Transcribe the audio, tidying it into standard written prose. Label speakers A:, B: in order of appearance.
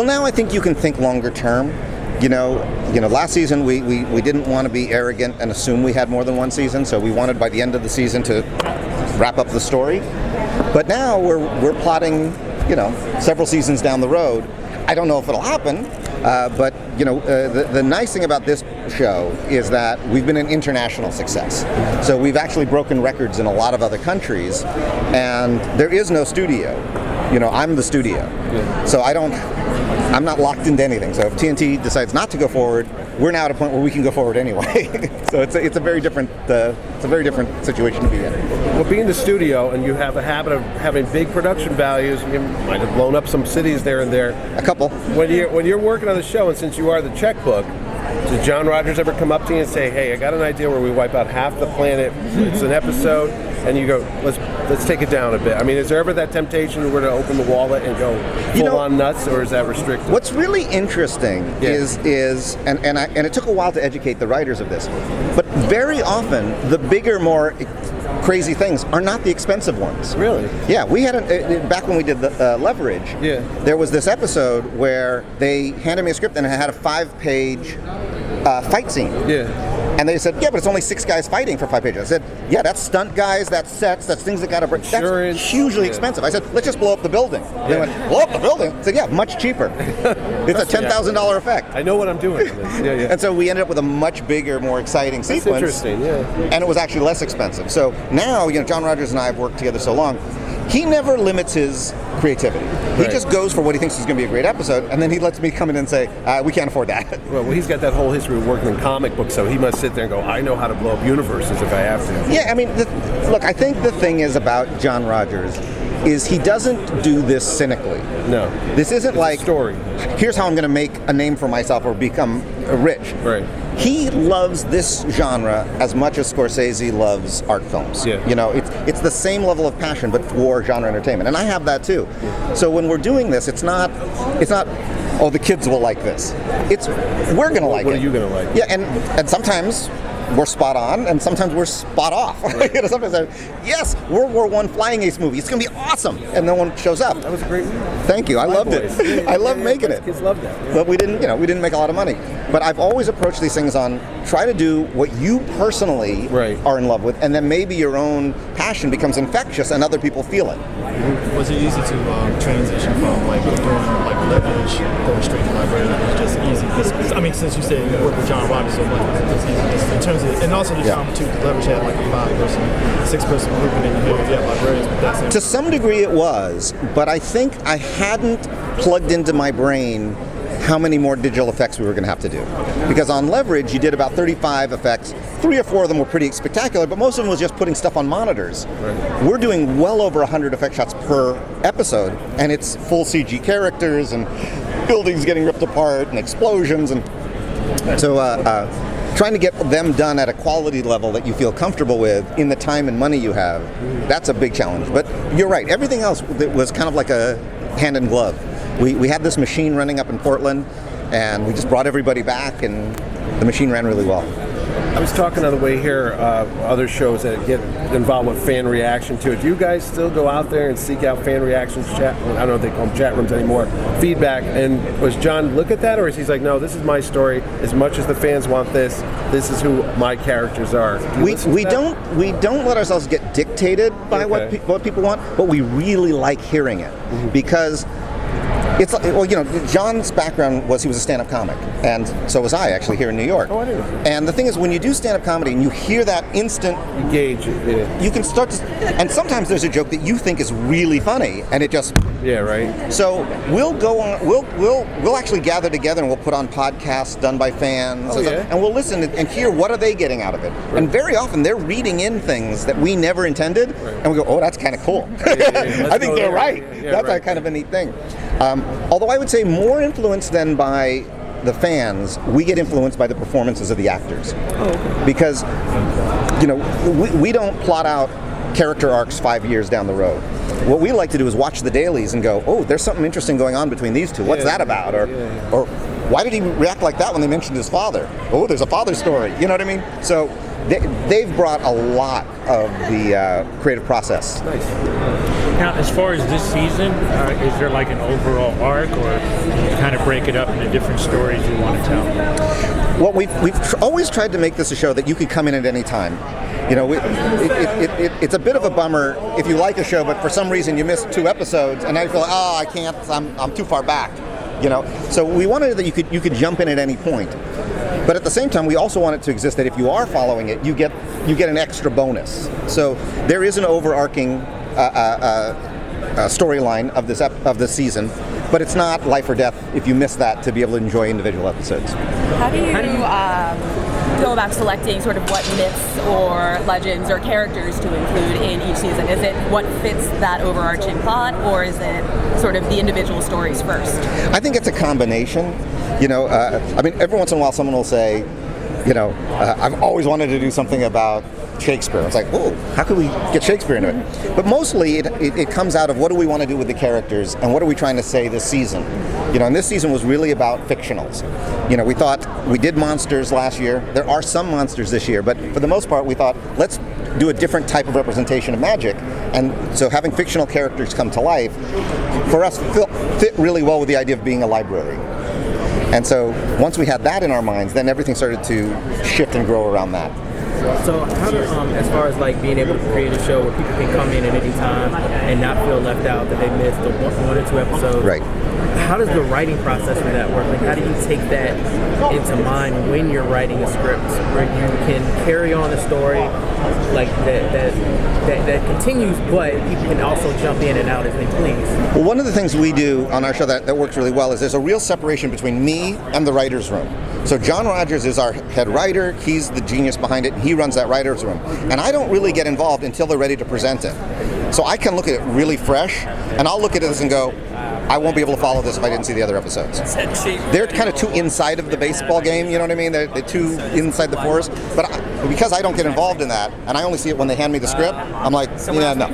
A: Well, now I think you can think longer term. Last season we didn't want to be arrogant and assume we had more than one season, so we wanted by the end of the season to wrap up the story. But now we're plotting, several seasons down the road. I don't know if it'll happen, but the nice thing about this show is that we've been an international success. So we've actually broken records in a lot of other countries, and there is no studio. I'm the studio. Yeah. So I'm not locked into anything. So if TNT decides not to go forward, we're now at a point where we can go forward anyway. So it's a very different situation to be in.
B: Well, being the studio, and you have a habit of having big production values, you might have blown up some cities there and there.
A: A couple.
B: When you're working on the show, and since you are the checkbook, does John Rogers ever come up to you and say, "Hey, I got an idea where we wipe out half the planet. It's an episode," and you go, "Let's take it down a bit"? I mean, is there ever that temptation where to open the wallet and go full on nuts, or is that restricted?
A: What's really interesting is and it took a while to educate the writers of this, but very often the bigger, more crazy things are not the expensive ones.
B: Really?
A: Yeah, we had back when we did the Leverage.
B: Yeah.
A: There was this episode where they handed me a script and it had a 5-page fight scene.
B: Yeah.
A: And they said, yeah, but it's only 6 guys fighting for 5 pages. I said, yeah, that's stunt guys, that's sets, that's things that got to break. That's hugely expensive. I said, let's just blow up the building. Yeah. They went, blow up the building? I said, yeah, much cheaper. It's a $10,000 effect.
B: I know what I'm doing. Yeah.
A: And so we ended up with a much bigger, more exciting sequence.
B: That's interesting, yeah.
A: And it was actually less expensive. So now, John Rogers and I have worked together so long. He never limits his creativity. He just goes for what he thinks is going to be a great episode, and then he lets me come in and say, we can't afford that.
B: Well, he's got that whole history of working in comic books, so he must sit there and go, I know how to blow up universes if I have to.
A: Yeah, I mean, look, I think the thing is about John Rogers is he doesn't do this cynically.
B: No.
A: This isn't like,
B: story.
A: Here's how I'm going to make a name for myself or become rich.
B: Right.
A: He loves this genre as much as Scorsese loves art films.
B: Yeah.
A: It's the same level of passion, but for genre entertainment, and I have that too. Yeah. So when we're doing this, it's not. Oh, the kids will like this. We're going to like it.
B: What are you going to like?
A: Yeah, and sometimes we're spot on, and sometimes we're spot off. Right. Sometimes yes, World War I flying ace movie. It's going to be awesome, and no one shows up.
B: That was a great movie.
A: Thank you. I loved it. I loved making it.
B: Kids loved that. Yeah.
A: But we didn't make a lot of money. But I've always approached these things on try to do what you personally are in love with, and then maybe your own passion becomes infectious, and other people feel it.
C: Was it easy to transition from doing Leverage going straight to Librarians? It was just easy. Since you said you work with John Rogers so much, it's easy in terms of, and also the genre too. Leverage had like a 5-person, 6-person group, and then you have Librarians with that same.
A: To some degree, it was, but I think I hadn't plugged into my brain how many more digital effects we were going to have to do. Because on Leverage, you did about 35 effects. 3 or 4 of them were pretty spectacular, but most of them was just putting stuff on monitors. Right. We're doing well over 100 effect shots per episode, and it's full CG characters and buildings getting ripped apart and explosions. And so trying to get them done at a quality level that you feel comfortable with in the time and money you have, that's a big challenge. But you're right, everything else was kind of like a hand in glove. We had this machine running up in Portland, and we just brought everybody back, and the machine ran really well.
B: I was talking on the way here, other shows that get involved with fan reaction to it. Do you guys still go out there and seek out fan reactions, chat? I don't know if they call them chat rooms anymore. Feedback, and was John look at that, or is he like, no, this is my story. As much as the fans want this is who my characters are.
A: We don't let ourselves get dictated by what people want, but we really like hearing it because. It's John's background was he was a stand-up comic, and so was I actually here in New York.
B: Oh, I didn't know.
A: And the thing is, when you do stand-up comedy and you hear that instant,
B: you gauge it.
A: You can start to, and sometimes there's a joke that you think is really funny, and it just
B: right.
A: So we'll go on. We'll actually gather together and we'll put on podcasts done by fans, and we'll listen and hear what are they getting out of it. Right. And very often they're reading in things that we never intended, and we go, oh, that's kind of cool. I think they're right. That's kind of a neat thing. Although I would say more influenced than by the fans, we get influenced by the performances of the actors.
B: Oh, okay.
A: Because, we don't plot out character arcs 5 years down the road. What we like to do is watch the dailies and go, oh, there's something interesting going on between these two. What's that about? Or why did he react like that when they mentioned his father? Oh, there's a father story. You know what I mean? So they've brought a lot of the creative process.
B: Nice.
D: Now, as far as this season, is there like an overall arc, or you kind of break it up into different stories you want to tell?
A: Well, we've always tried to make this a show that you could come in at any time. You know, it's a bit of a bummer if you like a show, but for some reason you missed 2 episodes, and now you feel like, oh, I can't, I'm too far back. You know, so we wanted that you could jump in at any point. But at the same time, we also want it to exist that if you are following it, you get an extra bonus. So there is an overarching storyline of this season, but it's not life or death if you miss that to be able to enjoy individual episodes.
E: How do you go about selecting sort of what myths or legends or characters to include in each season? Is it what fits that overarching plot, or is it sort of the individual stories first?
A: I think it's a combination. You know, I mean, every once in a while someone will say, you know, I've always wanted to do something about Shakespeare. It's like, oh, how could we get Shakespeare into it? But mostly it comes out of what do we want to do with the characters and what are we trying to say this season? You know, and this season was really about fictionals. You know, we thought we did monsters last year. There are some monsters this year, but for the most part we thought, let's do a different type of representation of magic. And so having fictional characters come to life, for us, fit really well with the idea of being a library. And so once we had that in our minds, then everything started to shift and grow around that.
F: So how does, as far as like being able to create a show where people can come in at any time and not feel left out that they missed the 1 or 2 episodes?
A: Right.
F: How does the writing process for that work? Like, how do you take that into mind when you're writing a script, where you can carry on a story like that continues, but people can also jump in and out as they please?
A: Well, one of the things we do on our show that works really well is there's a real separation between me and the writer's room. So John Rogers is our head writer. He's the genius behind it. He runs that writer's room. And I don't really get involved until they're ready to present it. So I can look at it really fresh, and I'll look at this and go, I won't be able to follow this if I didn't see the other episodes. They're kind of too inside of the baseball game, you know what I mean? They're too inside the forest. But because I don't get involved in that, and I only see it when they hand me the script, I'm like, yeah, no.